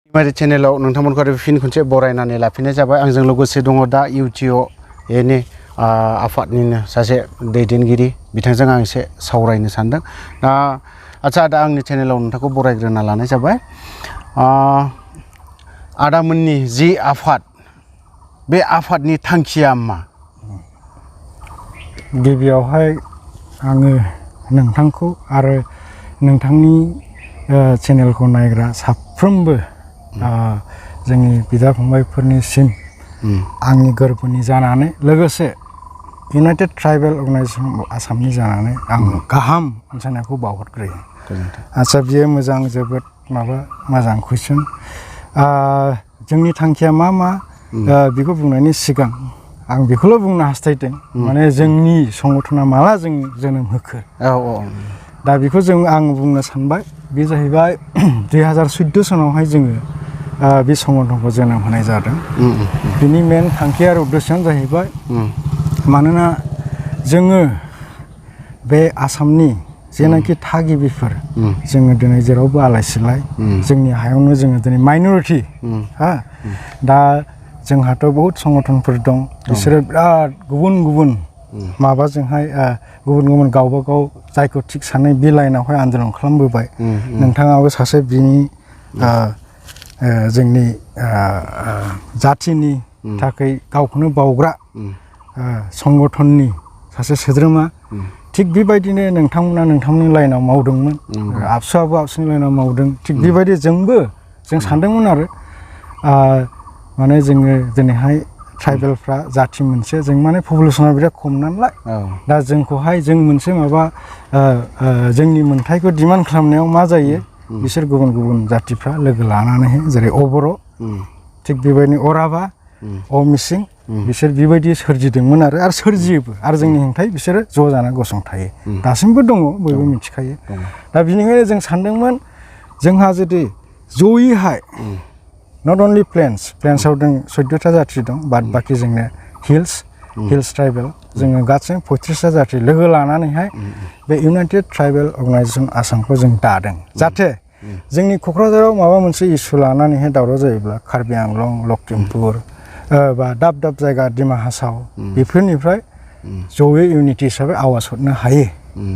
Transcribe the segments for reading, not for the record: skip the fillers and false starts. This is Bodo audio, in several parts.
मारि चेनेलाव नोंथांमोनखौ आरो फिन खनसे बरायनानै लाफिननाय जाबाय। आंजों लोगोसे दङ दा इउटिअ आफादनिनो सासे दैदेनगिरि बिथांजों आं एसे सावरायनो सानदों। आदसा दा आंनि चेनेलाव नोंथांखौ बरायग्रोना लानाय जाबाय। आदामोननि जि आफाद बे आफादनि थांखिया मा? गिबियावहाय आङो नोंथांखौ आरो नोंथांनि चेनेलखौ नायग्रा साफ्रोमबो जोंनि बिदा फंबायफोरनिसिम आंनि गोरबोनि जानानै लोगोसे इउनाइटेड ट्राइबेल अर्गानाइजेसन आसामनि जानानै आं गाहाम अनसायनायखौ बावहरग्रोयो। आदसा बियो मोजां, जोबोद मोजां कुइसन। जोंनि थांखिया मा बेखौ बुंनायनि सिगां आं बेखौल' बुंनो हास्थायदों, माने जोंनि संगठना माला जों जोनोम होखो। दा बेखौ आं बुंनो सानबाय। बे जाहैबाय 2014 सनावहाय जोङो बे संगठनखौ जोनोम होनाय जादों। बिनि मेन थांखि आरो उद्देश्यआनो जाहैबाय मानोना जोङो बे आसामनि जेनाखि थागिबिफोर जोङो दिनै जेरावबो आलाय सिलाय, जोंनि हायावनो जोङो दिनै माइनरिटि। दा जोंहाथ' बहुत संगठनफोर दं, बिसोरो बिराद गुबुन गुबुन माबाजोंहाय गुबुन गुबुन गावबा गाव जायखौ थिग सानै बे लाइनावहाय आन्दलन खालामबोबाय। नोंथाङाबो सासे बिनि जोंनि जाथिनि थाखाय गावखौनो बावग्रा संगठननि सासे सोद्रोमा। थिग बेबायदिनो नोंथांमोना नोंथांनि लाइनाव मावदोंमोन, आबसुआबो आबसुनि लाइनाव मावदों। थिग बेबायदि जों सानदोंमोन आरो माने जोङो दिनैहाय ट्राइबेलफ्रा जाथि मोनसे, जों माने पपुलेसना बिराद खम नालाय, दा जोंखौहाय जों मोनसे जोंनि मोन्थायखौ डिमान्ड खालामनायाव मा जायो, बिसोर गुबुन गुबुन जातिफ्रा लोगो लानानैहाय जेरै अबर', थिग बेबायदिनो अराबा, अमिसिं, बिसोर बेबायदि सोरजिदोंमोन आरो सोरजियोबो, आरो जोंनि हेंथायै बिसोरो ज' जाना गसंथायो। दासिमबो दङ, बयबो मिथिखायो। दा बिनिखायनो जों सानदोंमोन, जोंहा जुदि जयैहाय नट अनलि प्लेन्सआव जों 14था जाथि दं, बाद बाखि जोंनो हिल्स ट्राइबेल, जोङो गासै 35टा जाथि लोगो लानानैहाय बे इउनाइटेड ट्राइबेल अर्गानाइजेसन आसामखौ जों दादों। जाहाथे जोंनि क'क्राझाराव माबा मोनसे इसु लानानैहाय दावराव जायोब्ला कार्बि आंलं, लखिमपुर बा दाब दाब जायगा डिमा हासाव, बेफोरनिफ्राय जयै इउनिटि हिसाबै आवाज हरनो हायो।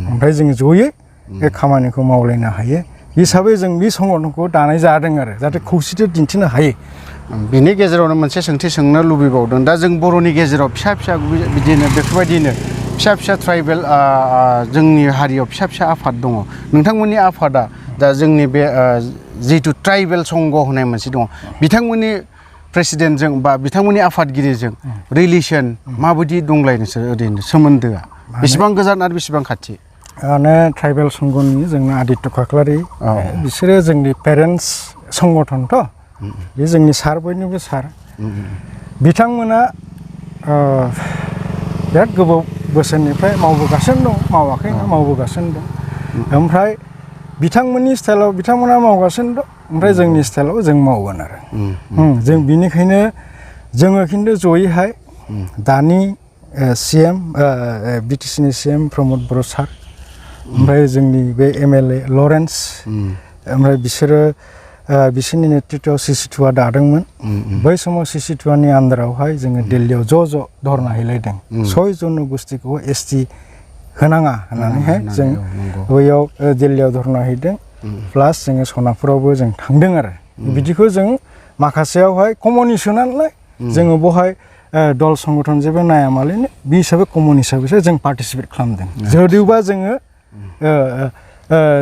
ओमफ्राय जोङो जयै बे खामानिखौ मावलायनो हायो हिसाबै जों बे संगठनखौ दानाय जादों आरो जाहाथे खौसेथि दिन्थिनो हायो। बिनि गेजेरावनो मोनसे सोंथि सोंनो लुबैबावदों। दा जों बर'नि गेजेराव फिसा बिदिनो बेफोरबायदिनो फिसा ट्राइबेल जोंनि हारियाव फिसा आफाद दङ। नोंथांमोननि आफादा दा जोंनि बे जिहेथु ट्राइबेल संघ होननाय मोनसे दङ, बिथांमोननि प्रेसिडेन्टजों बा बिथांमोननि आफादगिरिजों रिलेसन माबायदि दंलाय नोंसोर ओरैनो सोमोन्दोआ बेसेबां गोजान आरो बेसेबां खाथि? ट्राइबेल संघनि जोंना आदित्य खाख्लारि, बिसोरो जोंनि पेरेन्टस संगठनथ', बे जोंनि सार, बयनिबो सार। बिथांमोना बिराद गोबाव बोसोरनिफ्राय मावबोगासिनो दं, मावाखै नङा, मावबोगासिनो दं। ओमफ्राय बिथांमोननि स्टाइलाव बिथांमोना मावगासिनो दं, ओमफ्राय जोंनि स्टाइलाव जों मावगोन आरो। जों बिनिखायनो जोङो खिन्थु जयैहाय दानि CM BTCनि CM प्रमद बर' सार, ओमफ्राय जोंनि बे MLA लरेन्स, ओमफ्राय बिसोरनि नेतृत्वआव CC2आ दादोंमोन। बै समाव CC2आनि आन्दारावहाय जोङो दिल्लीयाव ज' धरना हैलायदों। 6 जन'गोष्ठीखौ ST होनाङा होननानैहाय जों बैयाव दिल्लीयाव धरना हैदों। प्लास जोङो सनापुरावबो जों थांदों आरो। बिदिखौ जों माखासेयावहाय कमन इस्यु नालाय जोङो बहाय दल संगठन जेबो नाया मालैनो बे हिसाबै कमन हिसाबैसो जों पार्टिसिपेट खालामदों। जुदिबा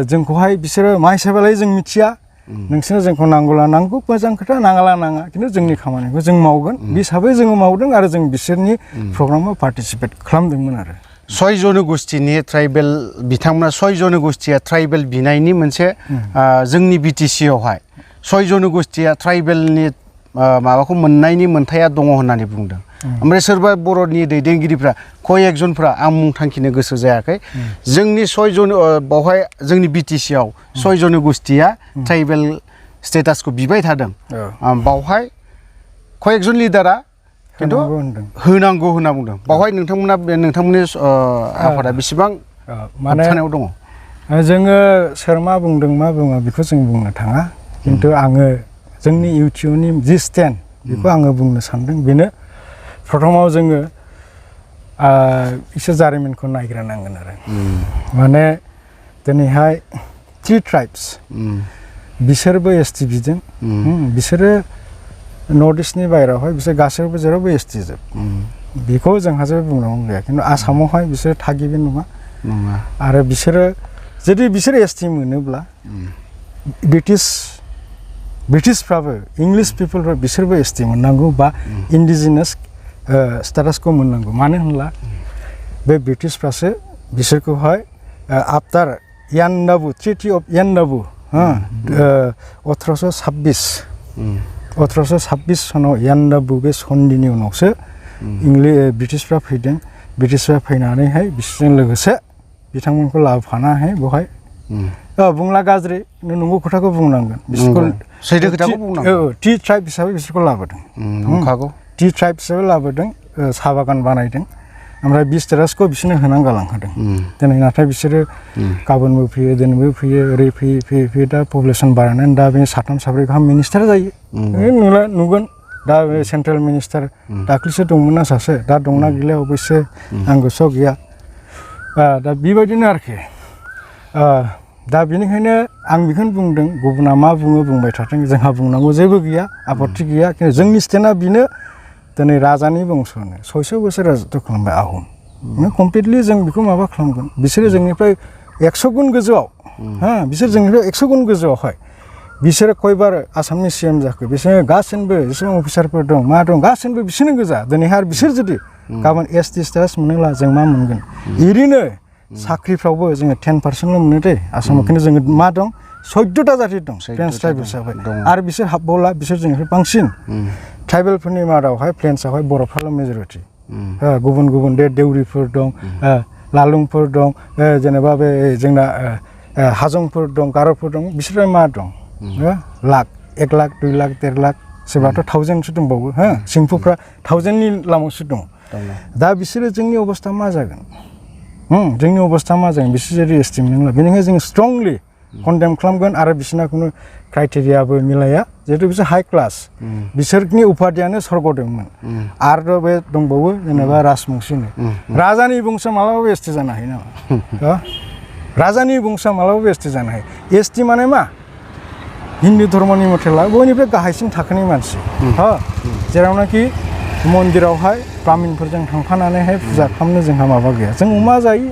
जोंखौहाय बिसोरो मा हिसाबैलाय जों मिथिया, नोंसोरनो जोंखौ नांगौला नांगौ, मोजां खोथा, नाङाला नाङा, खिन्थु जोंनि खामानिखौ जों मावगोन बे हिसाबै जोङो मावदों आरो जों बिसोरनि प्रग्रामाव पार्टिसिपेट खालामदोंमोन आरो। 6 जन'गोष्ठीनि ट्राइबेल, बिथांमोना 6 जन'गोष्ठीया ट्राइबेल बिनायनि मोनसे जोंनि BTCआवहाय 6 जन'गोष्ठीया ट्राइबेलनि माबाखौ मोननायनि मोन्थाया दङ होननानै बुंदों। ओमफ्राय सोरबा बर'नि दैदेनगिरिफ्रा कयेकजनफ्रा आं मुं थांखिनो गोसो जायाखै, जोंनि 6 बावहाय जोंनि BTCआव 6 जन'गोष्ठीया ट्राइबेल स्टेटासखौ बिबाय थादों। बावहाय कयेकजन लिडारा खिन्थु होनांगौ होनना बुंदों। बावहाय नोंथांमोननि आफादा बेसेबां होबथानायाव दङ? जोङो सोर मा बुंदों मा बुङो बेखौ जों बुंनो थाङा, खिन्थु आङो जोंनि इउटिउबनि जि स्टेन्ड बेखौ आङो बुंनो सानदों बेनो प्रथमाव जोङो इसोर जारिमिनखौ नायग्रोनांगोन आरो माने दिनैहाय 3 ट्राइब्स बिसोरबो एसटि बिदों बिसोरो नर्थ इस्टनि बायरावहाय बिसोर गासैबो जेरावबो एसटि जोब बेखौ जोंहा जेबो बुंनांगौ गैया खिन्थु आसामावहाय बिसोरो थागिबि नङा आरो बिसोरो जुदि बिसोर एसटि मोनोब्ला ब्रिटिशफ्राबो इंलिश पिपलफ्रा बिसोरबो एसटि मोननांगौ बा इन्डिजिनास स्टेटासखौ मोननांगौ मानो होनब्ला बे ब्रिटिशफ्रासो बिसोरखौहाय आफ्टार यान्नाबु ट्रिटि अफ यान्नाबु 1826 सनाव यान्नाबु बे सन्धिनि उनावसो ब्रिटिशफ्रा फैदों ब्रिटिशफ्रा फैनानैहाय बिसोरजों लोगोसे बिथांमोनखौ लाबोफानानै बेवहाय बुंला गाज्रि नंगौ खोथाखौ बुंनांगोन बिसोरखौ सैथो खोथाखौ बुंनांगौ टि ट्राइब हिसाबै बिसोरखौ लाबोदों नंखागौ टि ट्राइब हिसाबै लाबोदों साहा बागान बानायदों ओमफ्राय बि स्टेटासखौ बिसोरनो होनानै गालांहोदों दिनै नाथाय बिसोरो गाबोनबो फैयो दिनैबो फैयो ओरै फैयै दा पपुलेसन बारायनानै दा बे 3-4 गाहाम मिनिस्टार जायो नुगोन दा बे सेन्ट्रेल मिनिस्टार दाख्लैसो दंमोन ना सासे दा दंना गैला अबयसे आं गोसोआव गैया दा बेबायदिनो आरोखि दा बेनिखायनो आं बेखौनो बुंदों गुबुना मा बुङो बुंबाय थाथों जोंहा बुंनांगौ जेबो गैया आपत्ति गैया खिन्थु जोंनि स्टेन्डआ बेनो दिनै राजानि बंस'नो 600 बोसोर राजत्व खालामबाय आहम कमप्लिटलि जों बेखौ माबा खालामगोन बिसोरो जोंनिफ्राय 100 गुन गोजौआव बिसोर जोंनिफ्राय 100 गुन गोजौआवहाय बिसोरो खयबार आसामनि CM जाखो बिसोरो गासिनबो जेसेबां अफिसारफोर दं मा दं गासिनबो बिसोरनो गोजा दिनैहाय बिसोर जुदि गाबोन एसटि स्टेटास मोनोब्ला जों मा मोनगोन ओरैनो साख्रिफ्रावबो जोङो 10%ल' मोनो दे आसामाव खिन्थु जोङो मा दं 14टा जाति दं प्लेन्स ट्राइब हिसाबै आरो बिसोर हाबबावला बिसोर जोंनिफ्राय बांसिन ट्राइबेलफोरनि मादावहाय प्लेन्सआवहाय बर'फ्राल' मेजरिटि गुबुन गुबुन देउरिफोर दं लालुंफोर दं जेनेबा बे जोंना हाजंफोर दं गार'फोर दं बिसोरो मा दं 1 लाख 2 लाख 1.5 लाख सोरबाथ' 1000सो दंबावो सिंफुफ्रा 1000नि लामायावसो दं दा बिसोरो जोंनि अबस्था मा जागोन जोंनि अबस्था मा जागोन बिसोर जुदि एसटि मोनोब्ला बेनिखायनो जों स्ट्रंलि कन्डेम खालामगोन आरो बिसोरना खुनु क्राइटेरियाबो मिलाया जिहेतु बिसोर हाइ क्लास बिसोरनि उपाधियानो स्वर्गदोंमोन आरो बे दंबावो जेनेबा राजबंशीनो राजानि बंश मालाबाबो एसटि जानो हायो नामा राजानि बंश मालाबाबो एसटि जानो हायो एसटि माने मा हिन्दु धर्मनि मथेला बयनिफ्राय गाहायसिन थाखोनि मानसि जेरावनाखि मन्दिरावहाय ब्राह्मिनफोरजों थांफानानैहाय फुजा खालामनो जोंहा माबा गैया जों अमा जायो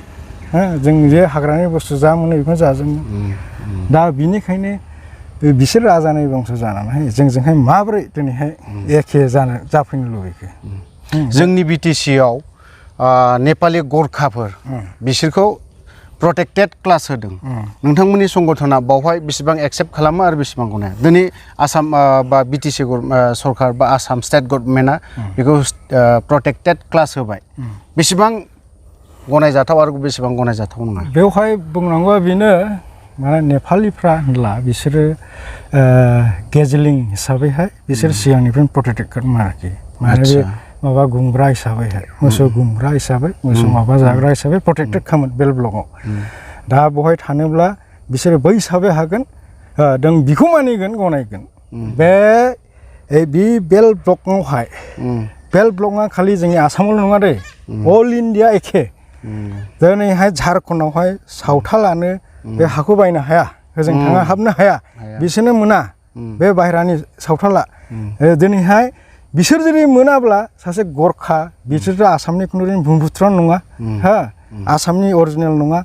जों जे हाग्रानि बुस्थु जा मोनो बेखौनो जाजोबो दा बिनिखायनो बिसोर राजानि बंश जानानैहाय जोंजोंहाय माबोरै दिनैहाय एखे जाफैनो लुबैखो जोंनि बिटिसिआव नेपालि गरखाफोर बिसोरखौ प्रटेक्टेड क्लास होदों नोंथांमोननि संगठना बावहाय बेसेबां एक्सेप्ट खालामो आरो बेसेबां गनाया दिनै आसाम बा बिटिसि सरकार बा आसाम स्टेट गभर्नमेन्टआ बेखौ प्रटेक्टेड क्लास होबाय बेसेबां गनायजाथाव आरो बेसेबां गनायजाथाव नङा बेवहाय बुंनांगौआ बेनो माने नेपालिफ्रा होनब्ला बिसोरो गेजेलिं हिसाबैहाय बिसोर सिगांनिफ्रायनो प्रटेक्टेड खालामो आरोखि माने बे माबा गुमग्रा हिसाबैहाय मोसौ गुमग्रा हिसाबै मोसौ माबा जाग्रा हिसाबै प्रटेक्टेड खामोन बेल ब्लकआव दा बहाय थानोब्ला बिसोरो बै हिसाबै हागोन जों बिखौ मानिगोन गनायगोन बे बेल ब्लकआवहाय बेल ब्लकआ खालि जोंनि आसामावल' नङा दे अल इन्डिया एखे दिनैहाय झारखन्डआवहाय सावथालानो बे हाखौ बायनो हाया होजों थाङा हाबनो हाया बिसोरनो मोना बे बाहेरानि सावथाला दिनैहाय बिसोर जुदि मोनाब्ला सासे गरखा बिसोरथ' आसामनि खुनु भुमपुत्र नङा आसामनि अरिजिनेल नङा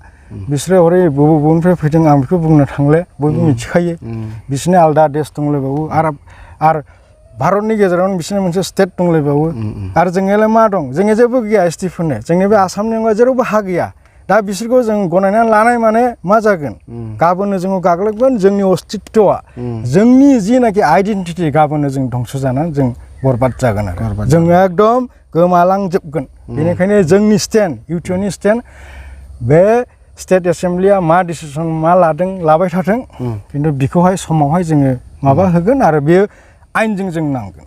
बिसोरो हरै बबेनिफ्राय फैदों आं बेखौ बुंनो थांले बयबो मिथिखायो बिसोरनि आलदा देश दंलायबावो आरो भारतनि गेजेरावनो बिसोरनि मोनसे स्टेट दंलायबावो आरो जोंनियालाय मा दं जोंनिया जेबो गैया एसटिफोरनो जोंनि बे आसामनि अनगा जेरावबो हा गैया दा बिसोरखौ जों गनायनानै लानाय माने मा जागोन गाबोननो जोङो गाग्लोबगोन जोंनि अस्तित्वआ जोंनि जिनाखि आइडेन्टिटि गाबोननो जों धंस जानानै जों बरबाद जागोन आरो जोङो एकदम गोमालांजोबगोन बेनिखायनो जोंनि स्टेन्ड इउटिउबनि स्टेन्ड बे स्टेट एसेम्ब्लिया मा डिसिसन मा लाबाय थाथों खिन्थु बेखौहाय समावहाय जोङो माबा होगोन आरो बेयो आइनजों जों नांगोन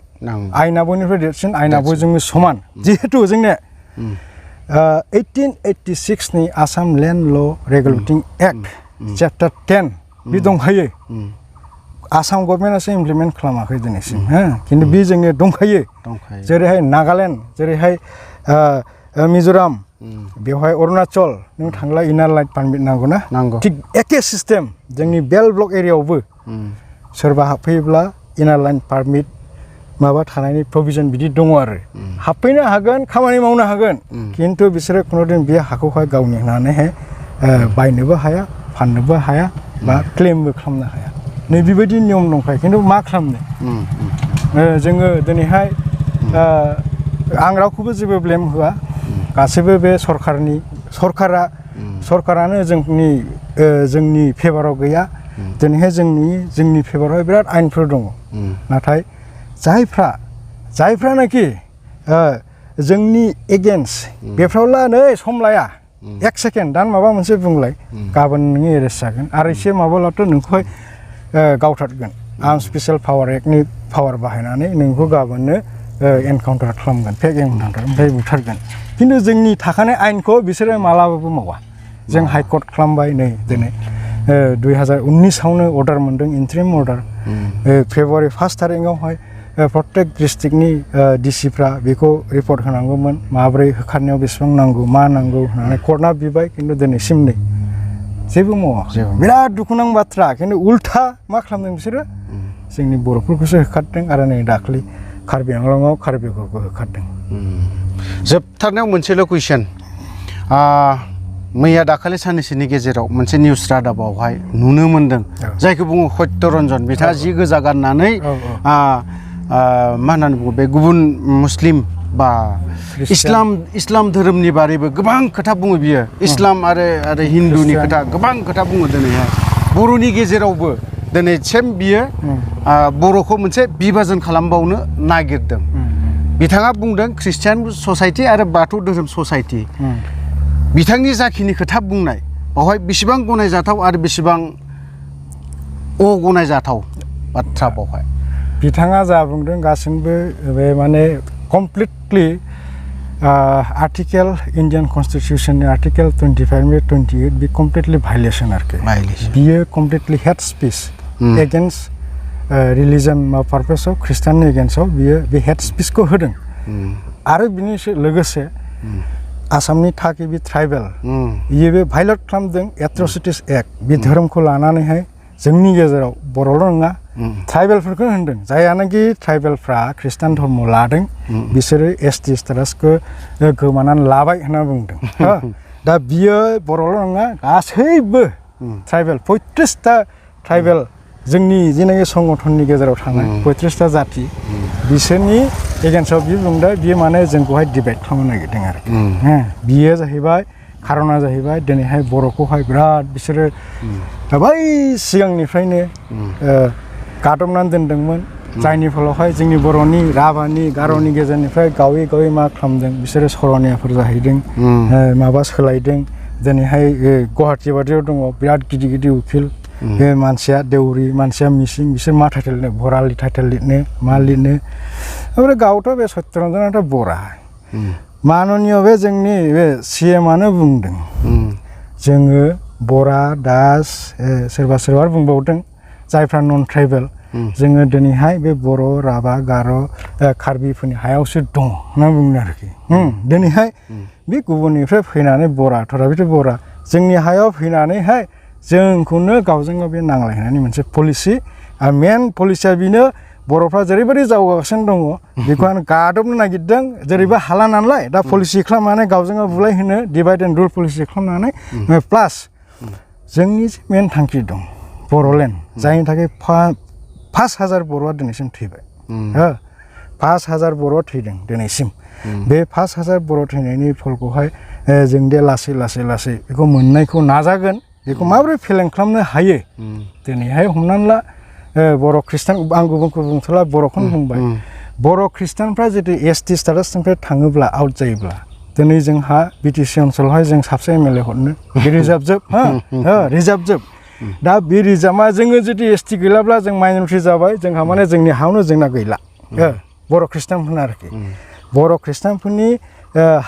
आइना बयनिफ्राय देरसिन आइना बयजोंबो समान जिहेतु जोंने 1886 नि आसाम लेन्ड ल' रेगुलेटिं एक्ट चेप्टार 10 बे दंखायो आसाम गभर्नमेन्टआसो इमप्लिमेन्ट खालामाखै दिनैसिम हो खिन्थु बे जोंनियाव दंखायो जेरैहाय नागालेण्ड जेरैहाय मिज'राम बेवहाय अरुणाचल नों थांब्ला इनार लाइन पारमिट नांगौ ना थिग एखे सिस्टेम जोंनि बेल ब्लक एरियायावबो सोरबा हाबफैयोब्ला इनार लाइन पारमिट माबा थानायनि प्रभिजन बिदि दङ आरो हाबफैनो हागोन खामानि मावनो हागोन खिन्थु बिसोरो खुनुदिन बे हाखौहाय गावनि होननानैहाय बायनोबो हाया फाननोबो हाया बा क्लेमबो खालामनो हाया नै बेबायदि नियम दंखायो खिन्थु मा खालामनो जोङो दिनैहाय आं रावखौबो जेबो ब्लेम होआ गासैबो बे सरकारानो जोंनि फेभाराव गैया दिनैहाय जोंनि फेभारावहाय बिराद आयेनफोर दङ नाथाय जायफ्रानाखि जोंनि एगेन्स्ट बेफ्रावला नै सम लाया 1 सेकेन्ड दान माबा मोनसे बुंलाय गाबोन नोङो एरेस्ट जागोन आरो एसे माबालाथ' नोंखौहाय गावथारगोन आं स्पेसियेल पावार एक्टनि पावार बाहायनानै नोंखौ गाबोननो एनकाउन्टार खालामगोन फेक एनकाउन्टार ओमफ्राय बुथारगोन खिन्थु जोंनि थाखानाय आयेनखौ बिसोरो मालाबाबो मावा जों हाइकर्ट खालामबाय नै दिनै 2019आवनो अर्डार मोनदों इन्ट्रिम अर्डार फेब्रुवारि 1 थारिखआवहाय प्रत्येक डिस्ट्रिक्टनि डिसिफ्रा बेखौ रिपर्ट होनांगौमोन माब्रै होखारनायाव बेसेबां नांगौ मा नांगौ होननानै कर्टआ बिबाय खिन्थु दिनैसिम नै जेबो मावाखै बिराद दुखुनां बाथ्रा खिन्थु उल्था मा खालामदों बिसोरो जोंनि बर'फोरखौसो होखारदों आरो नै दाख्लै कार्बि आंलंआव कार्बिफोरखौ होखारदों जोबथारनायाव मोनसेल' कुइसन मैया दाखालि साननैसोनि गेजेराव मोनसे निउस रादाबावहाय नुनो मोन्दों जायखौ बुङो सत्यरन्जन बिथाङा जि गोजा गाननानै मा होननानै बुङो बे गुबुन मुस्लिम बा इस्लाम धोरोमनि बारैबो गोबां खोथा बुङो बियो इस्लाम आरो हिन्दुनि खोथा गोबां खोथा बुङो दिनैहाय बर'नि गेजेरावबो दिनै सेम बियो बर'खौ मोनसे बिभाजन खालामबावनो नागिरदों बिथाङा बुंदों ख्रिस्टियान ससाइटि आरो बाथौ धोरोम ससाइटि बिथांनि जाखिनि खोथा बुंनाय बावहाय बेसेबां गनायजाथाव आरो बेसेबां अगनायजाथाव बाथ्रा बावहाय बिथाङा जा बुंदों गासिबो बे माने कमप्लिटलि आर्टिकेल इन्डियान कन्स्टिटिउसननि आर्टिकेल 25 28 बे कमप्लिटलि भायलेसन आरोखि बियो completely hate speech against religion पारपसाव ख्रिस्टाननि एगेन्स्टआव बियो बे हेड स्पिचखौ होदों आरो बिनि लोगोसे आसामनि थागिबि ट्राइबेल बियो बे भायलेट खालामदों एट्रसिटिस एक्ट बे धोरोमखौ लानानैहाय जोंनि गेजेराव बर'ल' नङा ट्राइबेलफोरखौ होनदों जायानाखि ट्राइबेलफ्रा ख्रिस्टान धर्म लादों बिसोरो एसटि स्टेटासखौ गोमानानै लाबाय होनना बुंदों दा बियो बर'ल' नङा गासैबो ट्राइबेल 35टा ट्राइबेल जोंनि जेनाखि संगठननि गेजेराव थानाय 35टा जाति बिसोरनि एगेन्स्टआव बियो बुंदों बियो माने जोंखौहाय डिबेट खालामनो नागिरदों आरो बियो जाहैबाय खारना जाहैबाय दिनैहाय बर'खौहाय बिराद बिसोरो बै सिगांनिफ्रायनो गादबनानै दोनदोंमोन जायनि फलावहाय जोंनि बर'नि राभानि गार'नि गेजेरनिफ्राय गावै मा खालामदों बिसोरो सर'नियाफोर जाहैदों माबा सोलायदों दिनैहाय गुवाहाटि बादियाव दङ बिराद गिदिर उकिल बे मानसिया देउरि मानसिया मिसिं बिसोर मा टाइटेल लिरनो बरालि टाइटेल लिरनो मा लिरनो ओमफ्राय गावथ' बे सत्यरन्जनाथ' बरा माननीय बे जोंनि बे CMआनो बुंदों जोङो बरा दास सोरबा बुंबावदों जायफ्रा नन ट्राइबेल जोङो दिनैहाय बे बर' राभा गार' कार्बिफोरनि हायावसो दङ होनना बुंदों आरोखि दिनैहाय बे गुबुननिफ्राय फैनानै बरा थराबिथ' बरा जोंनि हायाव फैनानैहाय जोंखौनो गावजों गाव बे नांलायनायनि मोनसे पलिसि आरो मेन पलिसिया बेनो बर'फ्रा जेरैबायदि जावगासिनो दङ बेखौ आं गादबनो नागिरदों जेरैबो हाला नालाय दा पलिसि खालामनानै गावजों गाव बुलायहोनो डिभाइड एन्ड रुल पलिसि खालामनानै प्लास जोंनि मेन थांखि दं बर'लेण्ड जायनि थाखाय 5,000 बर'आ दिनैसिम थैबाय 5,000 बर' थैदों दिनैसिम बे 5,000 बर' थैनायनि फलखौहाय जों दे लासै बेखौ मोननायखौ नाजागोन बेखौ माबोरै फेलें खालामनो हायो दिनैहाय हमनानै ला बर' ख्रिस्टान आं गुबुनखौ बुंथ'ला बर'खौनो बुंबाय बर' ख्रिस्टानफ्रा जुदि एसटि स्टेटासनिफ्राय थाङोब्ला आउट जायोब्ला दिनै जोंहा BTC ओनसोलावहाय जों साबसे MLA हरनो बे रिजार्भ जोब दा बे रिजार्भआ जोङो जुदि एसटि गैलाब्ला जों माइनरिटि जाबाय जोंहा माने जोंनि हायावनो जोंना गैला बर' ख्रिस्टानफोरना आरोखि बर' ख्रिस्टानफोरनि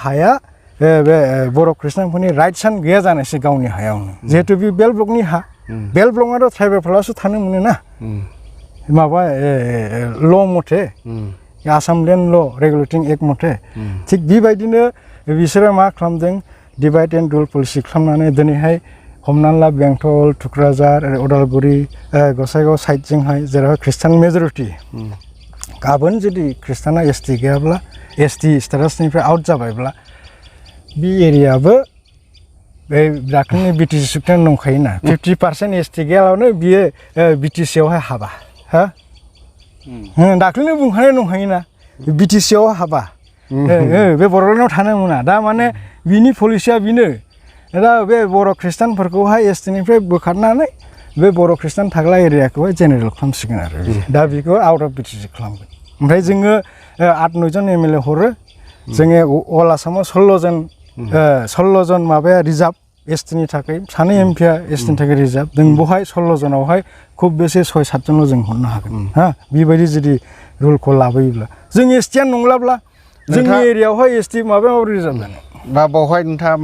हाया बे बर' ख्रिस्टानफोरनि राइट्सआनो गैया जानोसै गावनि हायावनो जिहेतु बे बेल ब्लकनि हा बेल ब्लकआथ' ट्राइबेलफ्रासो थानो मोनो ना माबा ल मथे आसाम लेन्ड ल रेगुलेटिं एक्ट मथे थिग बेबायदिनो बिसोरो मा खालामदों डिभाइड एन्ड रुल पलिसि खालामनानै दिनैहाय हमनानै ला बेंटल थुक्राझार उदालगुरि गसाइगाव साइडजोंहाय जेरावहाय खृष्टान मेजरिटि गाबोन जुदि खृष्टाना एसटि गैयाब्ला एसटि स्टेटासनिफ्राय आउट जाबायब्ला बे एरियाबो बे दाख्लैनि बिटिसि सुक्तियाव दंखायोना 50% एसटि गैयाब्लानो बियो बिटिसियावहाय हाबा हा दाख्लैनो बुंखानाय दंखायोना बिटिसियाव हाबा बे बर'लेण्डआव थानो मोना दा माने बिनि पलिसिया बेनो दा बे बर' खृष्टानफोरखौहाय एसटिनिफ्राय बोखारनानै बे बर' खृष्टान थाग्रा एरियाखौहाय जेनेरेल खालामसिगोन आरो दा बेखौ आउट अफ बिटिसि खालामगोन ओमफ्राय जोङो 8-9 एमएलए हरो जोङो अल आसामाव 16 जन माबाया रिजार्भ एसटिनि थाखाय सानै एमपिया एसटिनि थाखाय रिजार्भ जों बेवहाय 16 जनावहाय खुब बेसे 6-7 जनल' जों हरनो हागोन हा बेबायदि जुदि रुलखौ लाबोयोब्ला जों एसटियानो नंलाब्ला जोंनि एरियायावहाय एसटि माबायाव रिजार्भ जानो बा बावहाय नोंथाङा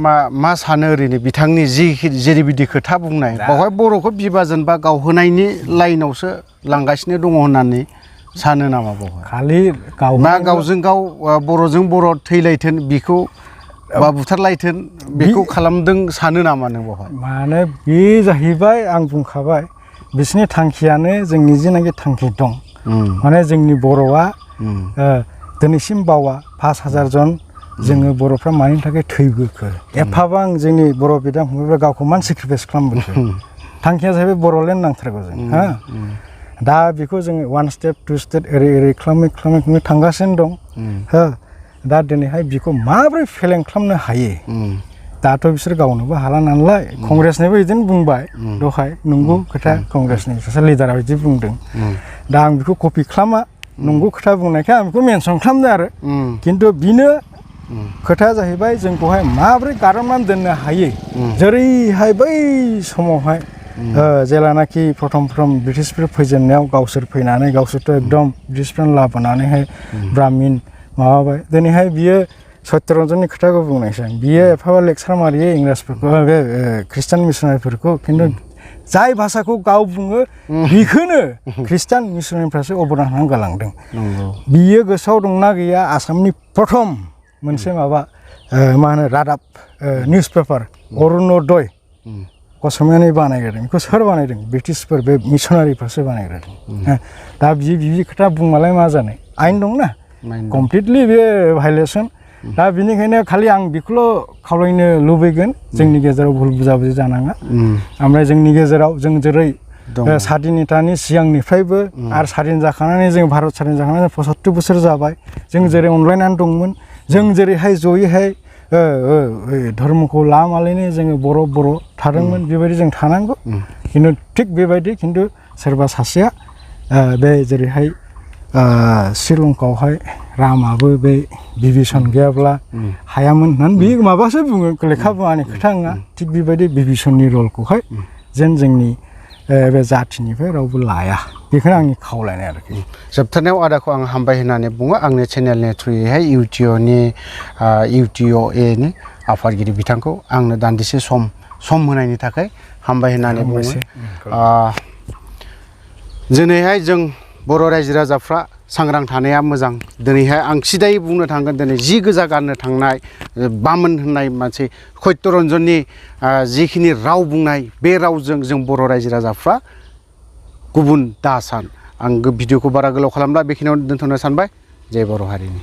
मा सानो ओरैनो बिथांनि जेरैबायदि खोथा बुंनाय बावहाय बर'खौ बिभाजन बा गावहोनायनि लाइनावसो लांगासिनो दङ होननानै सानो नामा बावहाय खालि ना गावजों गाव बर'जों बर' थैलायथों बेखौ बा बुथारलायथों बेखौ खालामदों सानो नामा नों बावहाय माने बे जाहैबाय आं बुंखाबाय बिसोरनि थांखियानो जोंनि जेनाखि थांखि दं माने जोंनि बर'आ दिनैसिम बावा 5000 जन जोङो बर'फ्रा मानि थाखाय थैबोखो एफाबां जोंनि बर' बिदा फंबायफ्रा गावखौ मान सेक्रिफाइस खालामबोखो थांखिया जाहैबाय बर'लेण्ड नांथारगौ जों हा दा बेखौ जोङो 1 स्टेप 2 स्टेप ओरै खालामै थांगासिनो दं हो दा दिनैहाय बेखौ माबोरै फेलें खालामनो हायो दाथ' बिसोर गावनोबो हाला नालाय कंग्रेसनिबो बिदिनो बुंबाय दहाय नंगौ खोथा कंग्रेसनि सासे लिडारा बिदि बुंदों दा आं बेखौ कपि खालामा नंगौ खोथा बुंनायखाय आं बेखौ मेनसन खालामदों आरो खिन्थु बिनो खोथाया जाहैबाय जोंखौहाय माबोरै गार'नानै दोननो हायो जेरैहाय बै समावहाय जेलानाखि प्रथम ब्रिटिशफोर फैजेननायाव गावसोर फैनानै गावसोरथ' एकदम ब्रिटिशफोरनो लाबोनानैहाय ब्राह्मिन माबाबाय दिनैहाय बियो सत्यरन्जननि खोथाखौ बुंनायसै बियो एफाबा लेक्सार मारियो इंराजफोरखौ बे खृष्टान मिसनारिफोरखौ खिन्थु जाय भाषाखौ गाव बुङो बेखौनो खृष्टान मिसनारिफ्रासो अबदान होनानै गालांदों बियो गोसोआव दंना गैया आसामनि प्रथम मोनसे माबा मा होनो रादाब निउस पेपार अरुण'दय असमियानि बानायग्रोदों बेखौ सोर बानायदों ब्रिटिशफोर बे मिसनारिफ्रासो बानायग्रोदों दा बिदि खोथा बुंबालाय मा जानो आइन दंना कमप्लिटलि बे भायलेसन दा बिनिखायनो खालि आं बेखौल' खावलायनो लुबैगोन जोंनि गेजेराव भुल बुजाबुजि जानाङा ओमफ्राय जोंनि गेजेराव जों जेरै स्वाधीनतानि सिगांनिफ्रायबो आरो स्वाधीन जाखांनानै जों भारत स्वाधीन जाखांनानै 75 बोसोर जाबाय जों जेरै अनलायनानै दंमोन जों जेरैहाय जयैहाय धर्मखौ लामालायनो जोङो बर' थादोंमोन बेबायदि जों थानांगौ खिन्थु थिग बेबायदि खिन्थु सोरबा सासेया बे जेरैहाय श्रीलंकायावहाय रामाबो बे बिभीषण गैयाब्ला हायामोन होननानै बे माबासो बुङो लेखा बुङानि खोथा नङा थिग बेबायदि बिभीषणनि रलखौहाय जेन जोंनि बे जाथिनिफ्राय रावबो लाया बेखौनो आंनि खावलायनाय आरोखि जोबथारनायाव आदाखौ आं हामबाय होननानै बुङो आंनि चेनेलनि थ्रुयैहाय UTOAनि आफादगिरि बिथांखौ आंनो दान्दिसे सम होनायनि थाखाय हामबाय होननानै बुङो दिनैहाय जों बर' रायजो राजाफ्रा सांग्रां थानाया मोजां दिनैहाय आं सिदायै बुंनो थांगोन दिनै जि गोजा गाननो थांनाय बामोन होननाय मानसि सत्यरन्जननि जिखिनि राव बुंनाय बे रावजों जों बर' रायजो राजाफ्रा गुबुन दासान आं भिडिअखौ बारा गोलाव खालामला बेखिनियावनो दोनथ'नो सानबाय जय बर' हारिनि